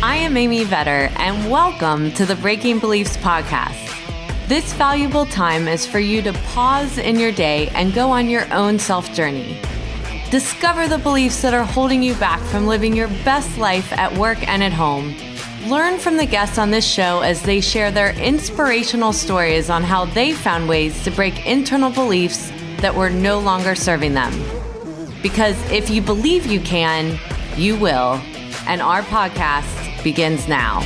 I am Amy Vetter, and welcome to the Breaking Beliefs podcast. This valuable time is for you to pause in your day and go on your own self-journey. Discover the beliefs that are holding you back from living your best life at work and at home. Learn from the guests on this show as they share their inspirational stories on how they found ways to break internal beliefs that were no longer serving them. Because if you believe you can, you will. And our podcast begins now.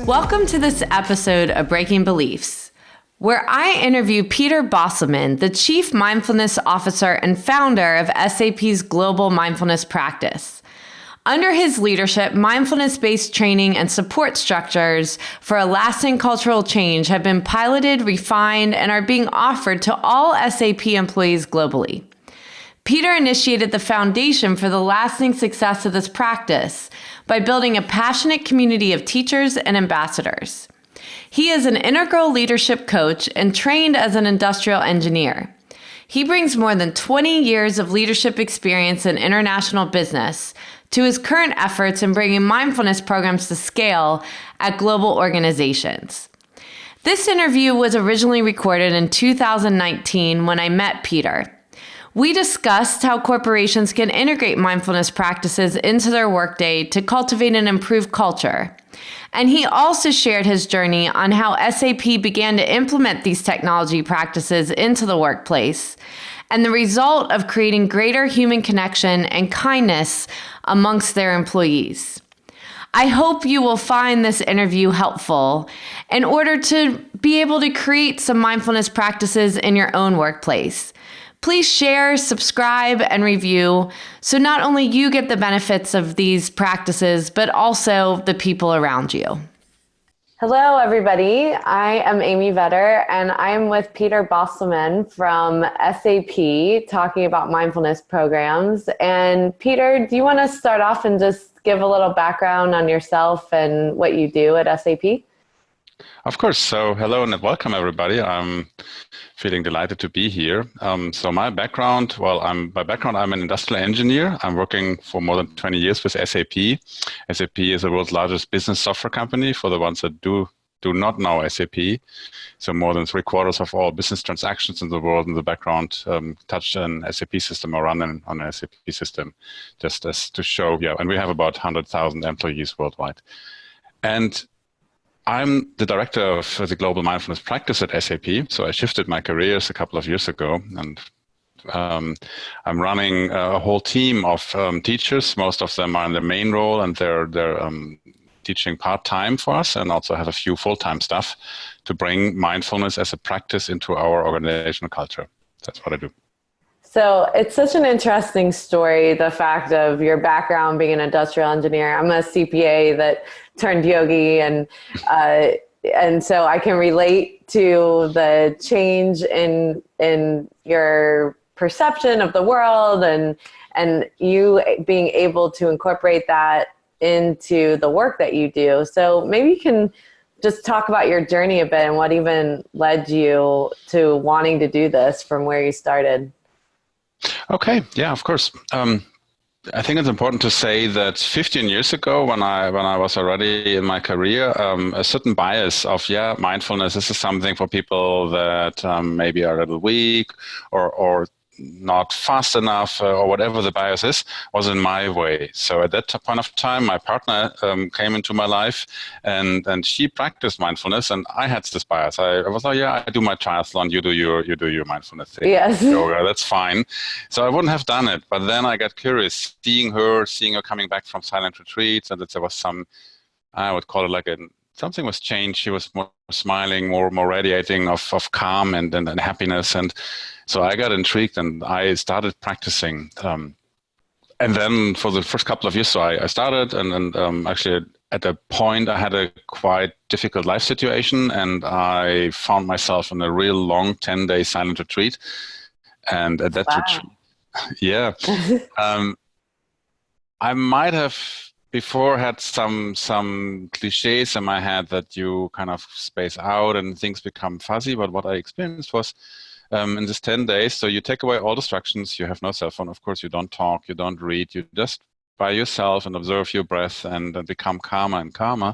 Welcome to this episode of Breaking Beliefs, where I interview Peter Bostelmann, the Chief Mindfulness Officer and founder of SAP's Global Mindfulness Practice. Under his leadership, mindfulness-based training and support structures for a lasting cultural change have been piloted, refined, and are being offered to all SAP employees globally. Peter initiated the foundation for the lasting success of this practice by building a passionate community of teachers and ambassadors. He is an integral leadership coach and trained as an industrial engineer. He brings more than 20 years of leadership experience in international business to his current efforts in bringing mindfulness programs to scale at global organizations. This interview was originally recorded in 2019 when I met Peter. We discussed how corporations can integrate mindfulness practices into their workday to cultivate and improve culture. And he also shared his journey on how SAP began to implement these technology practices into the workplace and the result of creating greater human connection and kindness amongst their employees. I hope you will find this interview helpful in order to be able to create some mindfulness practices in your own workplace. Please share, subscribe, and review so not only you get the benefits of these practices, but also the people around you. Hello, everybody. I am Amy Vetter, and I'm with Peter Bostelmann from SAP talking about mindfulness programs. And Peter, do you want to start off and just give a little background on yourself and what you do at SAP? Of course. So hello and welcome, everybody. I'm feeling delighted to be here. So my background, I'm an industrial engineer. I'm working for more than 20 years with SAP. SAP is the world's largest business software company for the ones that do not know SAP. So more than 3/4 of all business transactions in the world in the background touch an SAP system or run on an SAP system, just as to show, and we have about 100,000 employees worldwide. And I'm the director of the Global Mindfulness Practice at SAP. So I shifted my careers a couple of years ago, and I'm running a whole team of teachers. Most of them are in the main role, and they're teaching part-time for us, and also have a few full-time staff to bring mindfulness as a practice into our organizational culture. That's what I do. So it's such an interesting story, the fact of your background being an industrial engineer. I'm a CPA that turned yogi, and so I can relate to the change in your perception of the world and you being able to incorporate that into the work that you do. So maybe you can just talk about your journey a bit and what even led you to wanting to do this from where you started. Okay, yeah, of course. I think it's important to say that 15 years ago, when I was already in my career, a certain bias of mindfulness, this is something for people that maybe are a little weak or not fast enough or whatever the bias is, was in my way. So at that point of time, my partner came into my life and she practiced mindfulness, and I had this bias. I was like, I do my triathlon, you do your mindfulness thing. Yes. Yoga, that's fine. So I wouldn't have done it, but then I got curious, seeing her coming back from silent retreats, and that there was some, I would call it like something was changed. She was more smiling, more radiating of calm and happiness. And so I got intrigued and I started practicing. And then for the first couple of years, so I started and actually at a point I had a quite difficult life situation, and I found myself in a real long 10-day silent retreat. And at that retreat, I might have before had some cliches in my head that you kind of space out and things become fuzzy. But what I experienced was in this 10 days. So you take away all distractions. You have no cell phone. Of course, you don't talk, you don't read. You just by yourself and observe your breath and become calmer and calmer.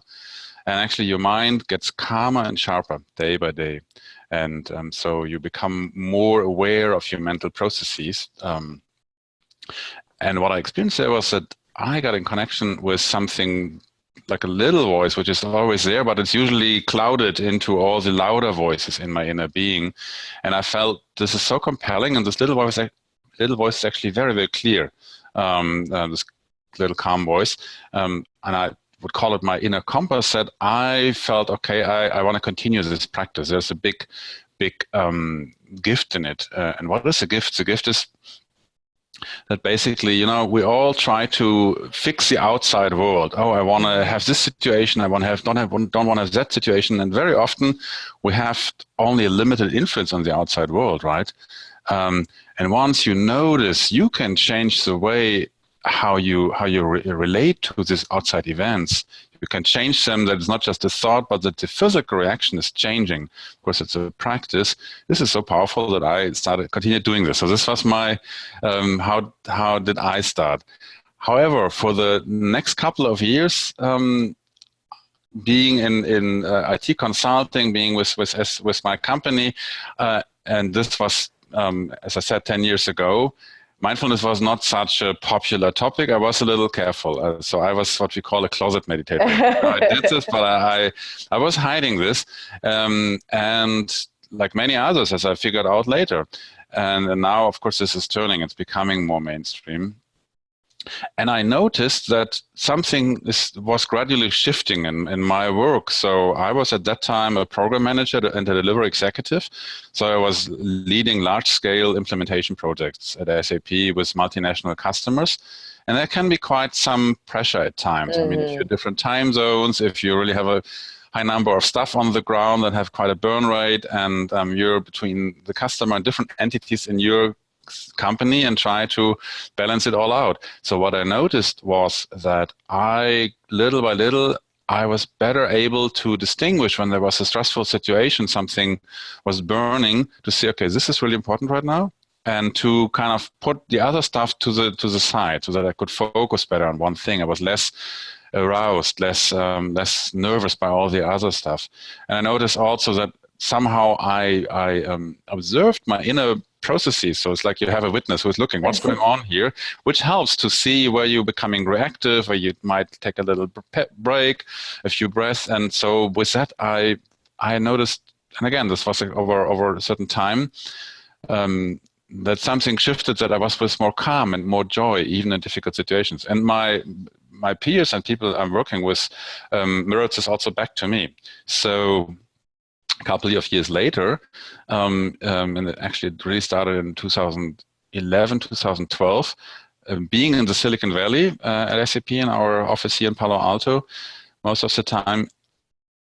And actually, your mind gets calmer and sharper day by day. And so you become more aware of your mental processes. And what I experienced there was that I got in connection with something like a little voice, which is always there, but it's usually clouded into all the louder voices in my inner being. And I felt this is so compelling, and this little voice is actually very, very clear. This little calm voice, and I would call it my inner compass. That I felt okay. I want to continue this practice. There's a big gift in it. And what is the gift? The gift is that basically, we all try to fix the outside world. Oh, I want to have this situation. I want to have don't want to have that situation. And very often, we have only a limited influence on the outside world, right? And once you notice, you can change the way how you relate to these outside events. You can change them. That it's not just a thought, but that the physical reaction is changing. Of course, it's a practice. This is so powerful that I continued doing this. So this was my how did I start? However, for the next couple of years, being in IT consulting, being with my company, and this was as I said 10 years ago. Mindfulness was not such a popular topic. I was a little careful. So I was what we call a closet meditator. I did this, but I was hiding this. And like many others, as I figured out later. And now, of course, this is turning. It's becoming more mainstream. And I noticed that something was gradually shifting in my work. So I was at that time a program manager and a delivery executive. So I was leading large-scale implementation projects at SAP with multinational customers. And there can be quite some pressure at times. I mean, if you're different time zones, if you really have a high number of staff on the ground that have quite a burn rate, and you're between the customer and different entities in your company and try to balance it all out. So what I noticed was that little by little, I was better able to distinguish when there was a stressful situation, something was burning, to say, okay, this is really important right now, and to kind of put the other stuff to the side so that I could focus better on one thing. I was less aroused, less nervous by all the other stuff. And I noticed also that somehow I observed my inner processes. So it's like you have a witness who's looking, what's going on here, which helps to see where you're becoming reactive, where you might take a little break, a few breaths. And so with that, I noticed, and again, this was over a certain time, that something shifted, that I was with more calm and more joy, even in difficult situations. And my peers and people I'm working with mirrored this also back to me. So a couple of years later, and actually it really started in 2011, 2012, being in the Silicon Valley at SAP in our office here in Palo Alto, most of the time,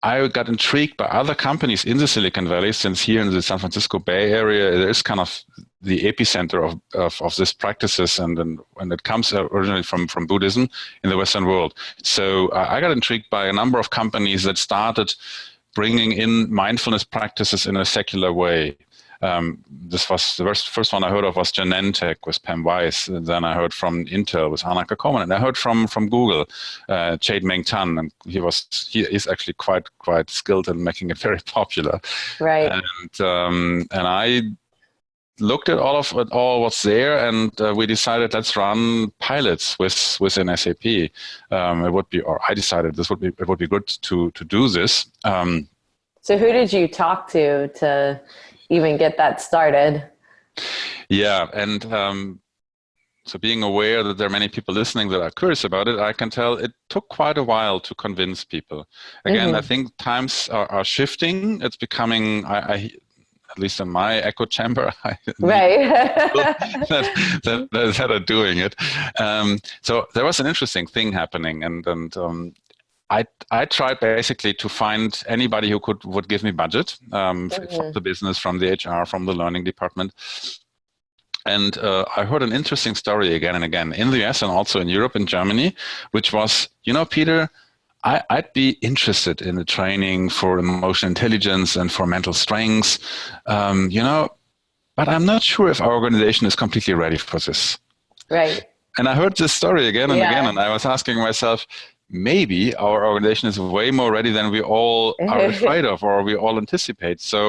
I got intrigued by other companies in the Silicon Valley, since here in the San Francisco Bay Area, there is kind of the epicenter of these practices, and it comes originally from Buddhism in the Western world. So I got intrigued by a number of companies that started bringing in mindfulness practices in a secular way. This was the first one I heard of was Genentech with Pam Weiss. And then I heard from Intel with Anaka Koman, and I heard from Google, Chade Meng Tan, and he is actually quite skilled in making it very popular. Right. And I looked at all what's there, and we decided, let's run pilots within SAP. I decided it would be good to do this. So who did you talk to even get that started? Yeah, and so being aware that there are many people listening that are curious about it, I can tell it took quite a while to convince people. Again, I think times are shifting. It's becoming, at least in my echo chamber, right, that are doing it. So there was an interesting thing happening, and I tried basically to find anybody who would give me budget from the business, from the HR, from the learning department. And I heard an interesting story again and again in the US and also in Europe and Germany, which was, Peter, I'd be interested in the training for emotional intelligence and for mental strengths. but I'm not sure if our organization is completely ready for this. Right. And I heard this story again and again, Yeah. and I was asking myself, maybe our organization is way more ready than we all are afraid of or we all anticipate. So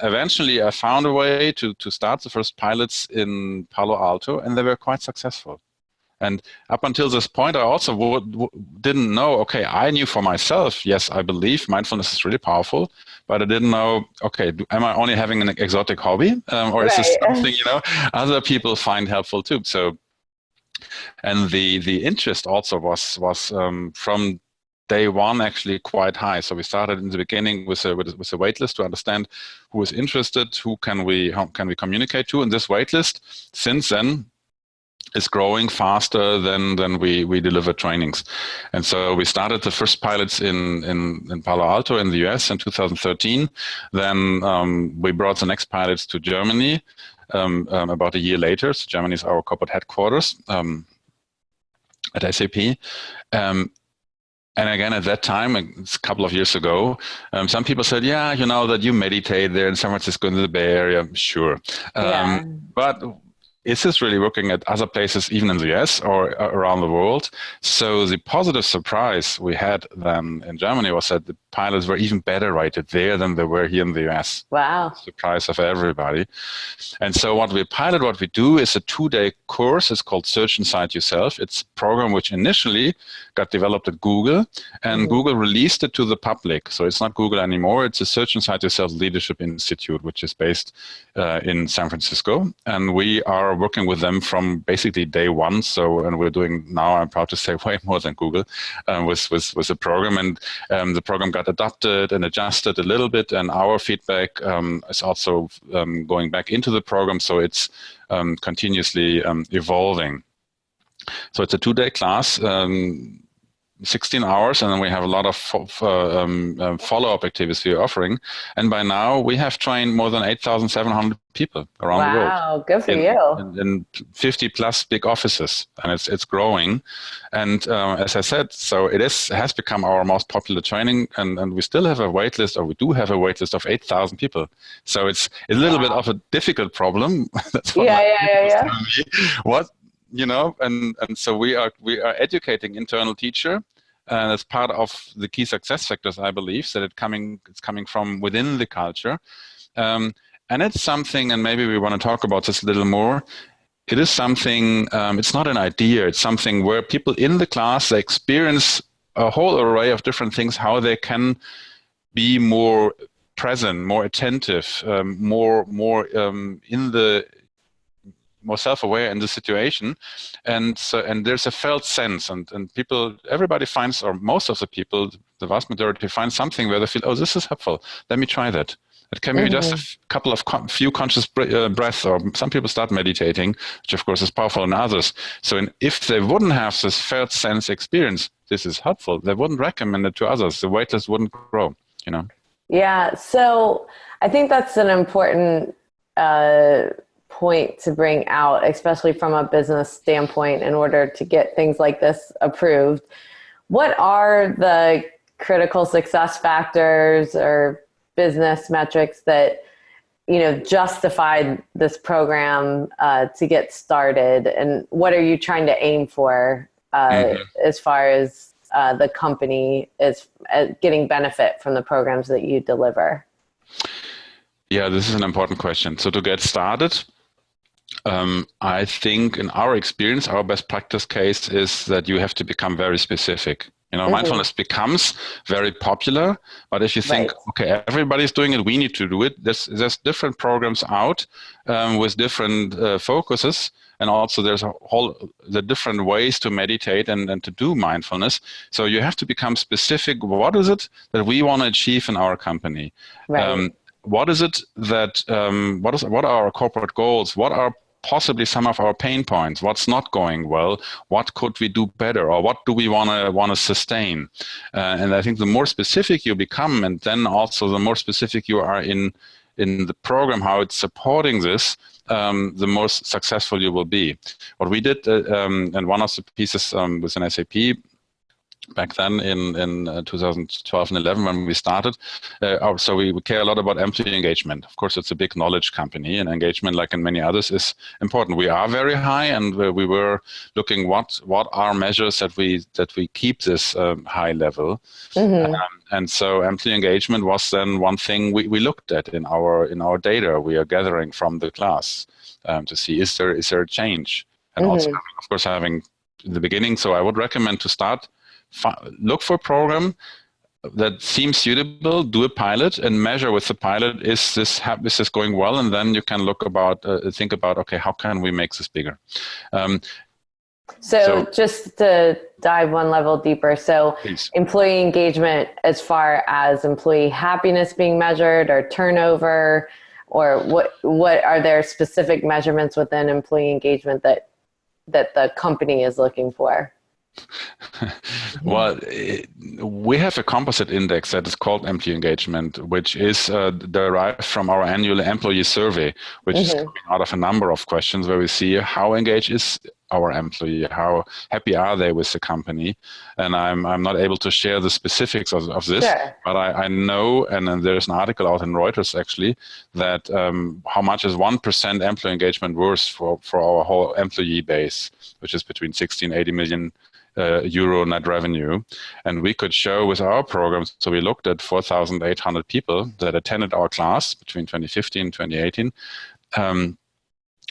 eventually I found a way to start the first pilots in Palo Alto, and they were quite successful. And up until this point, I also didn't know, okay, I knew for myself, yes, I believe mindfulness is really powerful, but I didn't know, okay, am I only having an exotic hobby? Or is this something, other people find helpful too? So, and the interest also was from day one actually quite high. So we started in the beginning with a wait list to understand who is interested, how can we communicate to, and this wait list since then is growing faster than we deliver trainings. And so we started the first pilots in Palo Alto in the US in 2013. Then we brought the next pilots to Germany about a year later. So Germany is our corporate headquarters at SAP. And again, at that time, it's a couple of years ago, some people said, yeah, that you meditate there in San Francisco in the Bay Area. Sure. But is this really working at other places, even in the US or around the world? So the positive surprise we had then in Germany was that the pilots were even better rated there than they were here in the US. Wow. Surprise of everybody. And so what we do is a 2-day course. It's called Search Inside Yourself. It's a program which initially got developed at Google, and Google released it to the public. So it's not Google anymore. It's a Search Inside Yourself Leadership Institute, which is based in San Francisco. And we are working with them from basically day one. So, and we're doing now, I'm proud to say, way more than Google with the program. And the program got adopted and adjusted a little bit. And our feedback is also going back into the program. So it's continuously evolving. So it's a 2-day class, 16 hours, and then we have a lot of follow-up activities we're offering. And by now, we have trained more than 8,700 people around the world. Wow, good for you. In 50 plus big offices, and it's growing. And as I said, so it has become our most popular training, and we still have a wait list, or we do have a wait list of 8,000 people. So it's a little bit of a difficult problem. That's what What? And so we are educating internal teacher, and as part of the key success factors, I believe that it's coming from within the culture, and it's something, and maybe we want to talk about this a little more. It is something. It's not an idea. It's something where people in the class, they experience a whole array of different things, how they can be more present, more attentive, more self-aware in the situation, and there's a felt sense, and everybody finds, or most of the people, the vast majority, find something where they feel, oh, this is helpful. Let me try that. It can be just a couple of few conscious breaths, or some people start meditating, which of course is powerful in others. So if they wouldn't have this felt sense experience, this is helpful. They wouldn't recommend it to others. The waitlist wouldn't grow. Yeah. So I think that's an important point to bring out, especially from a business standpoint, in order to get things like this approved. What are the critical success factors or business metrics that justified this program to get started, and what are you trying to aim for as far as the company is getting benefit from the programs that you deliver? Yeah, this is an important question. So to get started, I think in our experience, our best practice case is that you have to become very specific. Mindfulness becomes very popular, but if you think, okay, everybody's doing it, we need to do it. There's different programs out with different focuses, and also there's the different ways to meditate and to do mindfulness. So you have to become specific. What is it that we want to achieve in our company? Right. What is it that what are our corporate goals? What are possibly some of our pain points? What's not going well? What could we do better, or what do we want to sustain? And I think the more specific you become, and then also the more specific you are in the program, how it's supporting this, the more successful you will be. What we did, and one of the pieces within SAP back then in 2012 and 11 when we started. So we care a lot about employee engagement. Of course, it's a big knowledge company, and engagement, like in many others, is important. We are very high, and we were looking what are measures that we keep this high level. And so employee engagement was then one thing we looked at in our data we are gathering from the class to see is there a change, and also of course having in the beginning. So I would recommend to start. Look for a program that seems suitable, do a pilot and measure with the pilot, is this going well? And then you can think about, okay, how can we make this bigger? So just to dive one level deeper, so please. Employee engagement as far as employee happiness being measured or turnover, or what are there specific measurements within employee engagement that the company is looking for? Well, we have a composite index that is called employee engagement, which is derived from our annual employee survey, which is coming out of a number of questions where we see how engaged is our employee, how happy are they with the company. And I'm not able to share the specifics of this, sure. But I know, and then there's an article out in Reuters actually, that how much is 1% employee engagement worth for our whole employee base, which is between 60 and 80 million euro net revenue. And we could show with our programs, so we looked at 4,800 people that attended our class between 2015 and 2018.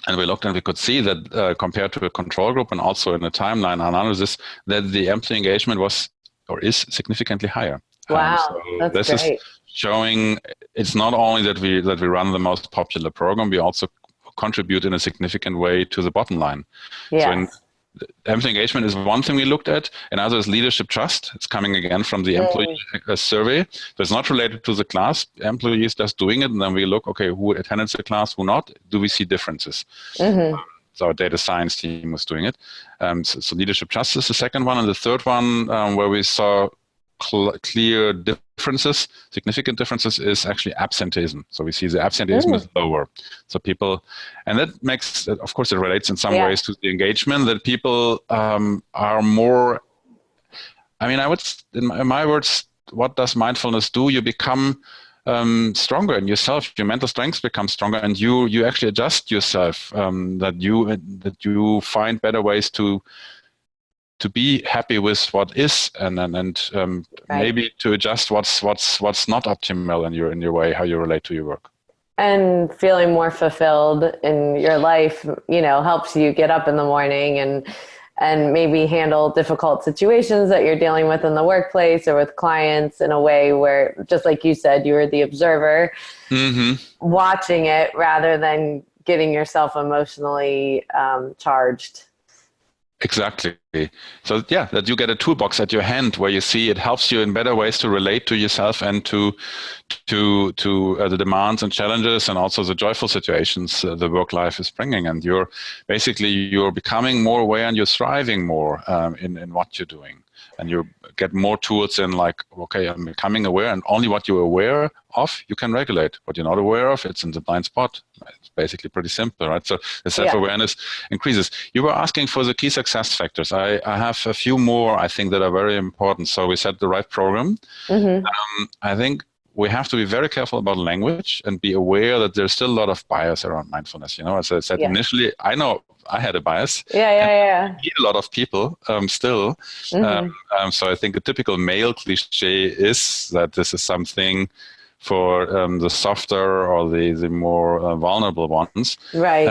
And we looked and we could see that compared to a control group and also in a timeline analysis, that the employee engagement was or is significantly higher. Wow, so this great. Is showing it's not only that we run the most popular program, we also contribute in a significant way to the bottom line. Yes. So employee engagement is one thing we looked at. Another is leadership trust. It's coming again from the employee survey. So it's not related to the class. Employees just doing it, and then we look, okay, who attended the class, who not? Do we see differences? So our data science team was doing it. So leadership trust is the second one. And the third one, where we saw clear differences, significant differences, is actually absenteeism. So we see the absenteeism is lower. So people, and that makes, of course, it relates in some ways to the engagement, that people are more, I mean, I would, in my words, what does mindfulness do? You become stronger in yourself. Your mental strength becomes stronger, and you actually adjust yourself, that you find better ways to be happy with what is, and right. Maybe to adjust what's not optimal in your way, how you relate to your work. And feeling more fulfilled in your life, helps you get up in the morning and maybe handle difficult situations that you're dealing with in the workplace or with clients in a way where, just like you said, you were the observer watching it rather than getting yourself emotionally charged. Exactly. So that you get a toolbox at your hand where you see it helps you in better ways to relate to yourself and to the demands and challenges and also the joyful situations the work life is bringing. And you're becoming more aware and you're thriving more in what you're doing. And you get more tools in, like, okay, I'm becoming aware, and only what you're aware of, you can regulate. What you're not aware of, it's in the blind spot. It's basically pretty simple, right? So the self-awareness increases. You were asking for the key success factors. I have a few more, I think, that are very important. So we set the right program. I think we have to be very careful about language and be aware that there's still a lot of bias around mindfulness. As I said initially, I know I had a bias. Yeah. I meet a lot of people still. So I think a typical male cliche is that this is something for the softer or the more vulnerable ones. Right.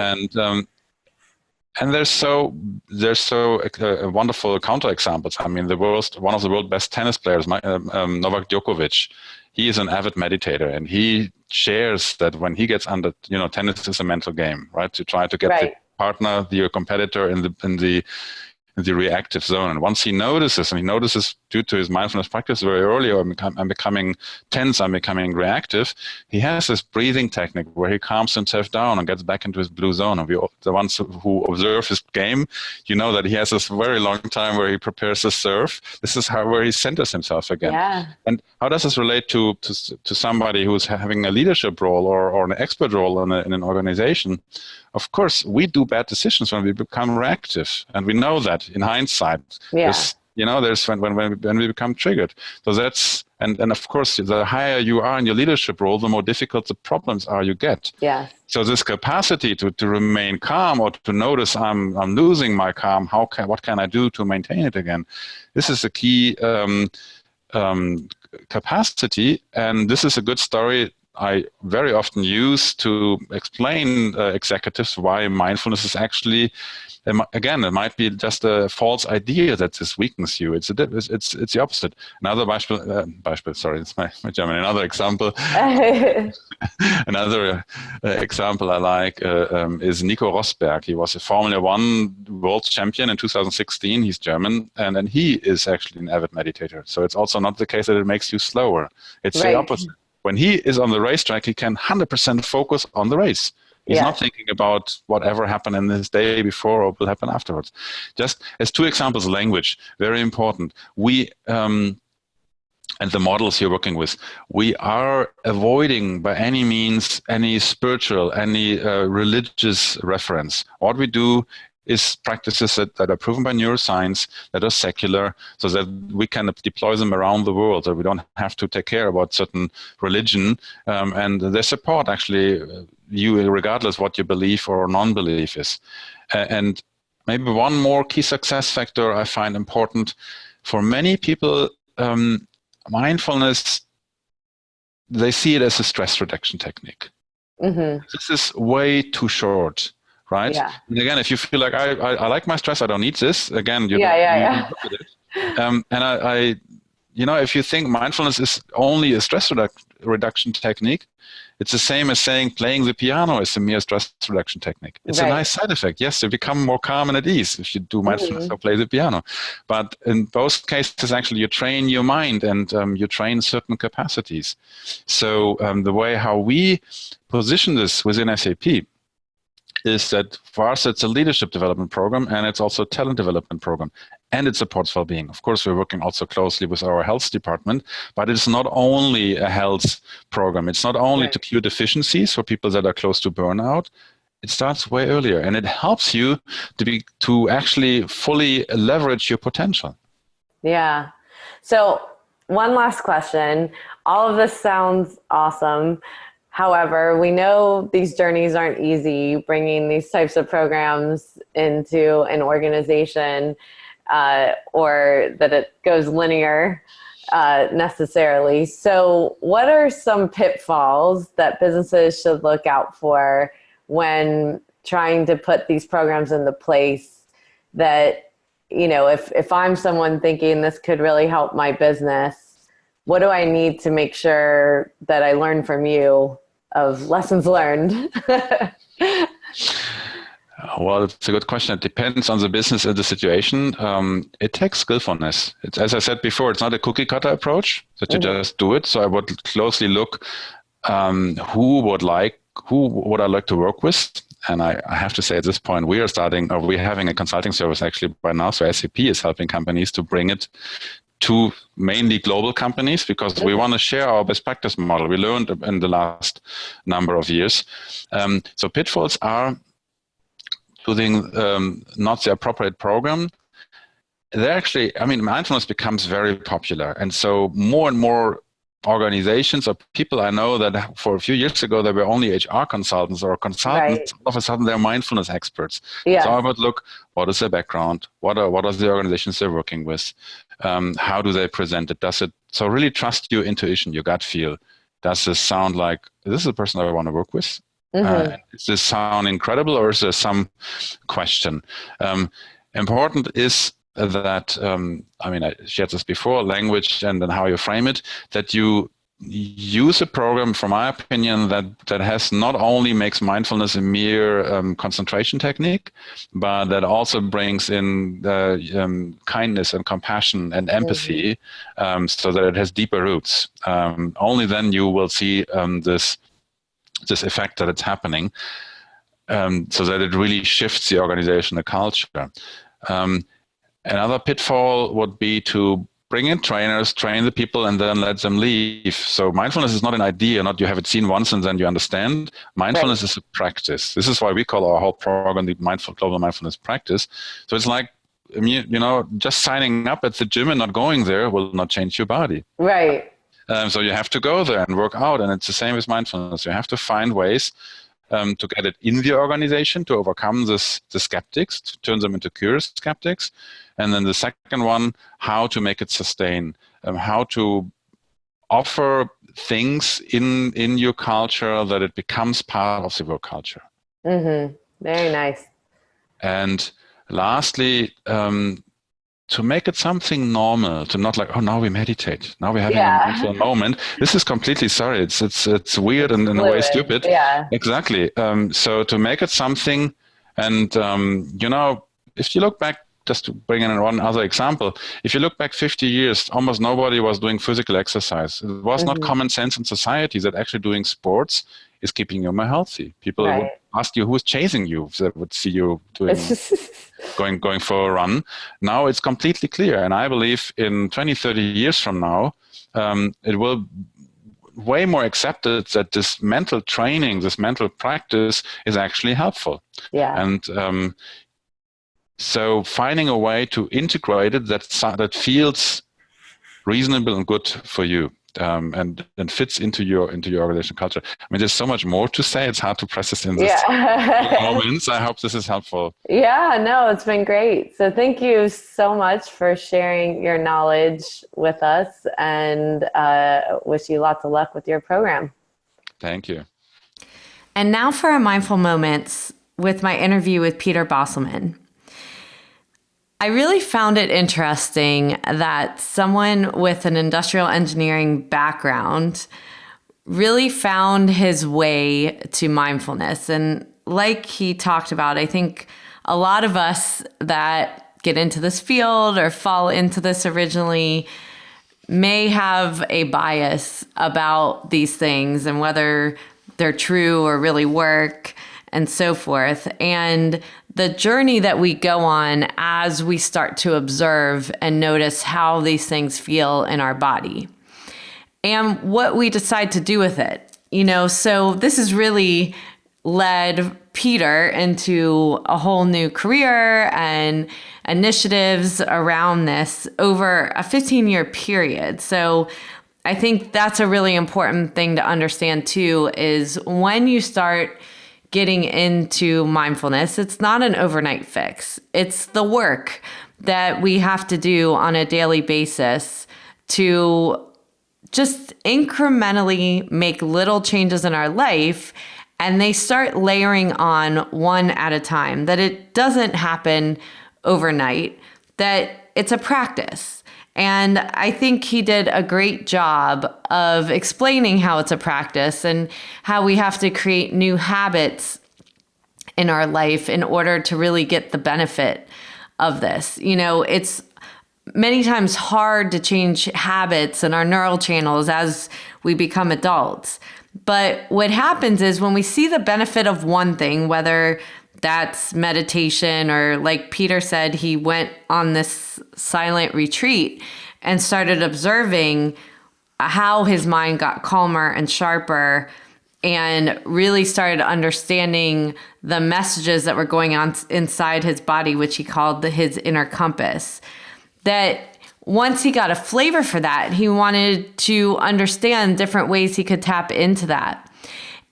And there's so wonderful counterexamples. I mean, one of the world's best tennis players, Novak Djokovic, he is an avid meditator, and he shares that when he gets under, tennis is a mental game, right? To try to get the partner, your competitor, in the reactive zone. And once he notices due to his mindfulness practice very early, I'm becoming tense, I'm becoming reactive, he has this breathing technique where he calms himself down and gets back into his blue zone. And the ones who observe his game, that he has this very long time where he prepares the serve. This is where he centers himself again. Yeah. And how does this relate to somebody who's having a leadership role or an expert role in an organization? Of course, we do bad decisions when we become reactive, and we know that in hindsight. there's when we become triggered. So that's, and of course, the higher you are in your leadership role, the more difficult the problems are you get. Yes. So this capacity to remain calm, or to notice I'm losing my calm, what can I do to maintain it again? This is a key capacity, and this is a good story I very often use to explain executives why mindfulness is actually, again, it might be just a false idea that this weakens you. It's the opposite. Another Beispiel, sorry, it's my German. Another example. Another example I like is Nico Rosberg. He was a Formula One world champion in 2016. He's German, and he is actually an avid meditator. So it's also not the case that it makes you slower. It's the opposite. When he is on the racetrack, he can 100% focus on the race. He's not thinking about whatever happened in his day before or will happen afterwards. Just as two examples, language, very important. We, and the models you're working with, we are avoiding by any means any spiritual, any religious reference. What we do is practices that are proven by neuroscience, that are secular, so that we can deploy them around the world, so we don't have to take care about certain religion, and they support actually you regardless what your belief or non-belief is. And maybe one more key success factor I find important for many people, mindfulness, they see it as a stress reduction technique. Mm-hmm. This is way too short. Right. Yeah. And again, if you feel like I like my stress, I don't need this. Again, you look at it. And I if you think mindfulness is only a stress reduction technique, it's the same as saying playing the piano is a mere stress reduction technique. It's a nice side effect. Yes, you become more calm and at ease if you do mindfulness or play the piano. But in both cases, actually, you train your mind and you train certain capacities. So the way how we position this within SAP is that for us, it's a leadership development program, and it's also a talent development program, and it supports well-being. Of course, we're working also closely with our health department, but it's not only a health program. It's not only to cure deficiencies for people that are close to burnout. It starts way earlier, and it helps you to actually fully leverage your potential. Yeah. So one last question. All of this sounds awesome. However, we know these journeys aren't easy, bringing these types of programs into an organization or that it goes linear necessarily. So what are some pitfalls that businesses should look out for when trying to put these programs into place that, if I'm someone thinking this could really help my business, what do I need to make sure that I learn from you of lessons learned? Well, it's a good question. It depends on the business and the situation. It takes skillfulness. As I said before, it's not a cookie cutter approach that you just do it. So I would closely look who would I like to work with. And I have to say at this point, we're having a consulting service actually by now. So SAP is helping companies to bring it to mainly global companies because we want to share our best practice model we learned in the last number of years. So pitfalls are choosing not the appropriate program. They're actually, mindfulness becomes very popular. And so more and more organizations or people I know that for a few years ago, there were only HR consultants or consultants. All of a sudden, they're mindfulness experts. Yeah. So I would look, what is their background? What are the organizations they're working with? How do they present it? So really trust your intuition, your gut feel. Does this sound like, this is the person I want to work with? Does this sound incredible, or is there some question? Important is that, I shared this before, language and then how you frame it, that you use a program, from my opinion, that has not only makes mindfulness a mere concentration technique, but that also brings in kindness and compassion and empathy, so that it has deeper roots. Only then you will see this effect that it's happening, so that it really shifts the organization, the culture. Another pitfall would be to bring in trainers, train the people, and then let them leave. So mindfulness is not an idea, not you have it seen once and then you understand. Mindfulness is a practice. This is why we call our whole program the Global Mindfulness Practice. So it's like I mean, just signing up at the gym and not going there will not change your body. Right. So you have to go there and work out. And it's the same with mindfulness. You have to find ways to get it in the organization, to overcome the skeptics, to turn them into curious skeptics. And then the second one, how to make it sustain, how to offer things in your culture that it becomes part of the work culture. Mm-hmm. Very nice. And lastly, to make it something normal, to not like, oh, now we meditate, now we're having a mindful moment. This is completely it's weird and in a way stupid. Yeah, exactly. So to make it something, and if you look back, just to bring in one other example, if you look back 50 years, almost nobody was doing physical exercise. It was not common sense in society that actually doing sports is keeping you more healthy. People would ask you who's chasing you. They would see you doing going for a run. Now it's completely clear. And I believe in 20, 30 years from now, it will way more accepted that this mental training, this mental practice is actually helpful. Yeah. And so finding a way to integrate it that feels reasonable and good for you. And fits into your organizational culture. I mean, there's so much more to say. It's hard to process in this moments. I hope this is helpful. Yeah, no, it's been great. So thank you so much for sharing your knowledge with us, and wish you lots of luck with your program. Thank you. And now for our mindful moments with my interview with Peter Bostelmann. I really found it interesting that someone with an industrial engineering background really found his way to mindfulness. And like he talked about, I think a lot of us that get into this field or fall into this originally may have a bias about these things and whether they're true or really work and so forth. And the journey that we go on as we start to observe and notice how these things feel in our body and what we decide to do with it. So this has really led Peter into a whole new career and initiatives around this over a 15-year period. So I think that's a really important thing to understand too, is when you start getting into mindfulness, it's not an overnight fix. It's the work that we have to do on a daily basis to just incrementally make little changes in our life, and they start layering on one at a time, that it doesn't happen overnight, that it's a practice. And I think he did a great job of explaining how it's a practice and how we have to create new habits in our life in order to really get the benefit of this. It's many times hard to change habits and our neural channels as we become adults. But what happens is when we see the benefit of one thing, whether that's meditation or, like Peter said, he went on this silent retreat and started observing how his mind got calmer and sharper and really started understanding the messages that were going on inside his body, which he called his inner compass. That once he got a flavor for that, he wanted to understand different ways he could tap into that.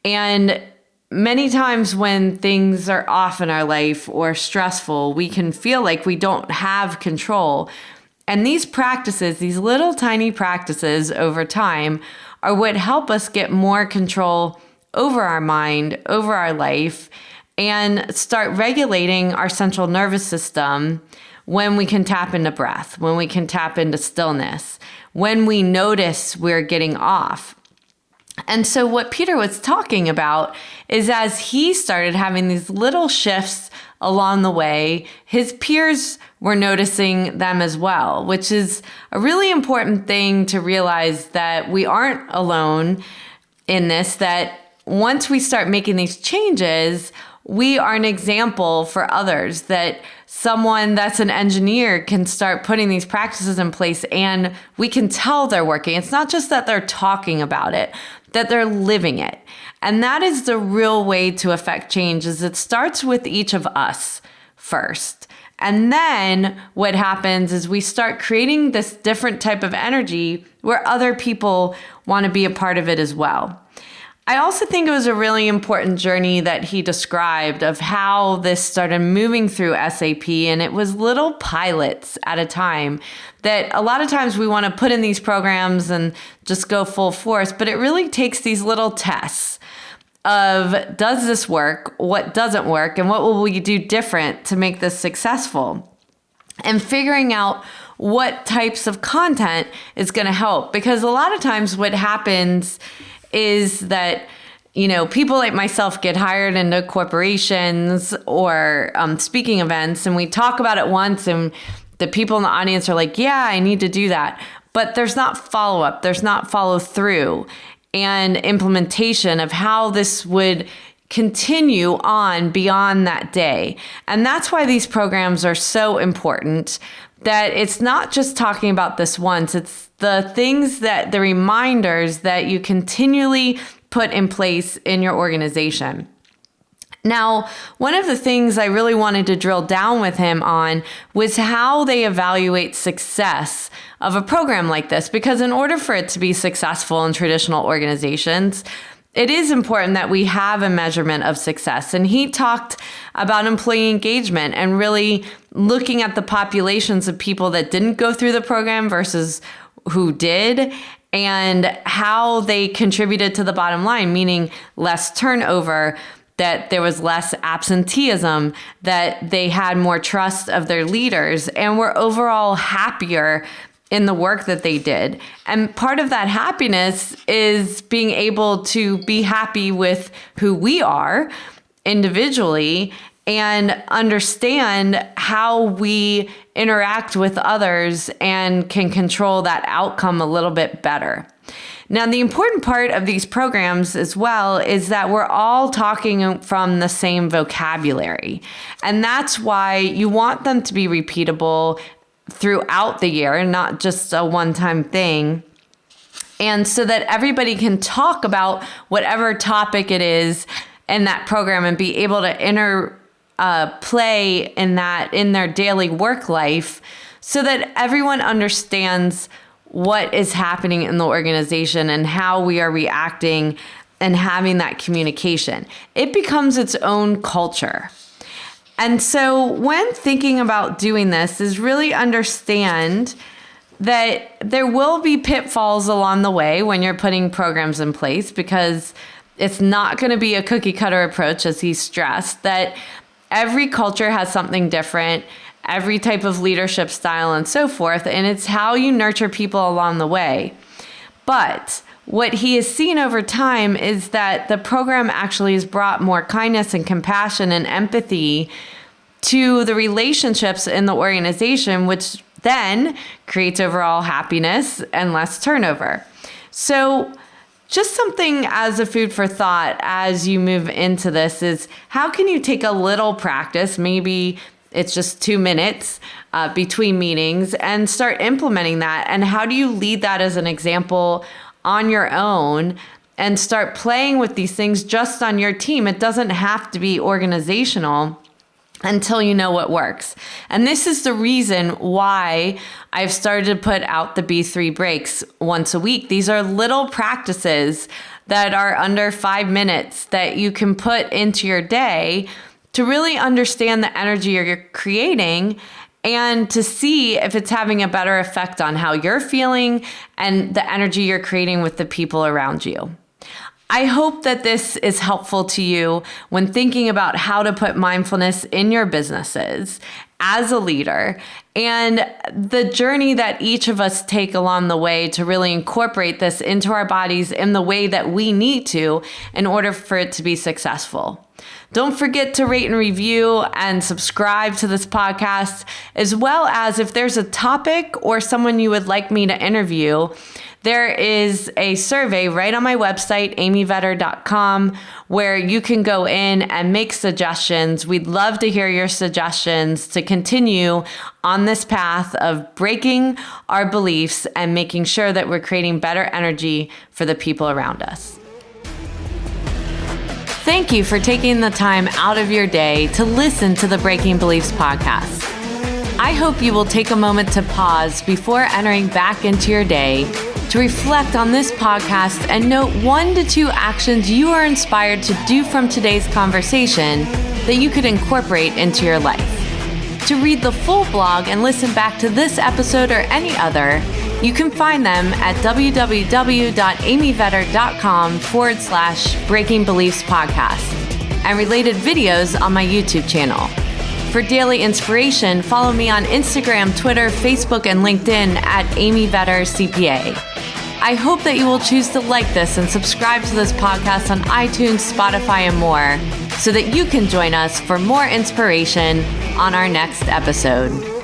And many times when things are off in our life or stressful, we can feel like we don't have control. And these practices, these little tiny practices over time, are what help us get more control over our mind, over our life, and start regulating our central nervous system when we can tap into breath, when we can tap into stillness, when we notice we're getting off. And so what Peter was talking about is as he started having these little shifts along the way, his peers were noticing them as well, which is a really important thing to realize, that we aren't alone in this, that once we start making these changes, we are an example for others, that someone that's an engineer can start putting these practices in place and we can tell they're working. It's not just that they're talking about it, that they're living it. And that is the real way to affect change, is it starts with each of us first. And then what happens is we start creating this different type of energy where other people want to be a part of it as well. I also think it was a really important journey that he described of how this started moving through SAP, and it was little pilots at a time that a lot of times we want to put in these programs and just go full force, but it really takes these little tests of, does this work, what doesn't work, and what will we do different to make this successful? And figuring out what types of content is going to help. Because a lot of times what happens is that, people like myself get hired into corporations or speaking events, and we talk about it once, and the people in the audience are like, yeah, I need to do that. But there's not follow-up, there's not follow-through and implementation of how this would continue on beyond that day. And that's why these programs are so important, that it's not just talking about this once, it's the things the reminders that you continually put in place in your organization. Now, one of the things I really wanted to drill down with him on was how they evaluate success of a program like this, because in order for it to be successful in traditional organizations, it is important that we have a measurement of success. And he talked about employee engagement and really looking at the populations of people that didn't go through the program versus who did, and how they contributed to the bottom line, meaning less turnover, that there was less absenteeism, that they had more trust of their leaders, and were overall happier in the work that they did. And part of that happiness is being able to be happy with who we are individually and understand how we interact with others and can control that outcome a little bit better. Now, the important part of these programs as well is that we're all talking from the same vocabulary. And that's why you want them to be repeatable throughout the year and not just a one-time thing. And so that everybody can talk about whatever topic it is in that program and be able to play in that in their daily work life, so that everyone understands what is happening in the organization and how we are reacting and having that communication. It becomes its own culture. And so when thinking about doing this is really understand that there will be pitfalls along the way when you're putting programs in place, because it's not going to be a cookie cutter approach, as he stressed, that every culture has something different, every type of leadership style and so forth, and it's how you nurture people along the way. But what he has seen over time is that the program actually has brought more kindness and compassion and empathy to the relationships in the organization, which then creates overall happiness and less turnover. So just something as a food for thought as you move into this is, how can you take a little practice, maybe it's just 2 minutes between meetings, and start implementing that? And how do you lead that as an example on your own and start playing with these things just on your team? It doesn't have to be organizational until you know what works. And this is the reason why I've started to put out the B3 breaks once a week. These are little practices that are under 5 minutes that you can put into your day to really understand the energy you're creating and to see if it's having a better effect on how you're feeling and the energy you're creating with the people around you. I hope that this is helpful to you when thinking about how to put mindfulness in your businesses as a leader, and the journey that each of us take along the way to really incorporate this into our bodies in the way that we need to in order for it to be successful. Don't forget to rate and review and subscribe to this podcast, as well as if there's a topic or someone you would like me to interview, there is a survey right on my website, amyvetter.com, where you can go in and make suggestions. We'd love to hear your suggestions to continue on this path of breaking our beliefs and making sure that we're creating better energy for the people around us. Thank you for taking the time out of your day to listen to the Breaking Beliefs podcast. I hope you will take a moment to pause before entering back into your day to reflect on this podcast and note 1 to 2 actions you are inspired to do from today's conversation that you could incorporate into your life. To read the full blog and listen back to this episode or any other, you can find them at www.amyvetter.com/Breaking Beliefs podcast and related videos on my YouTube channel. For daily inspiration, follow me on Instagram, Twitter, Facebook, and LinkedIn at Amy Vetter CPA. I hope that you will choose to like this and subscribe to this podcast on iTunes, Spotify, and more so that you can join us for more inspiration on our next episode.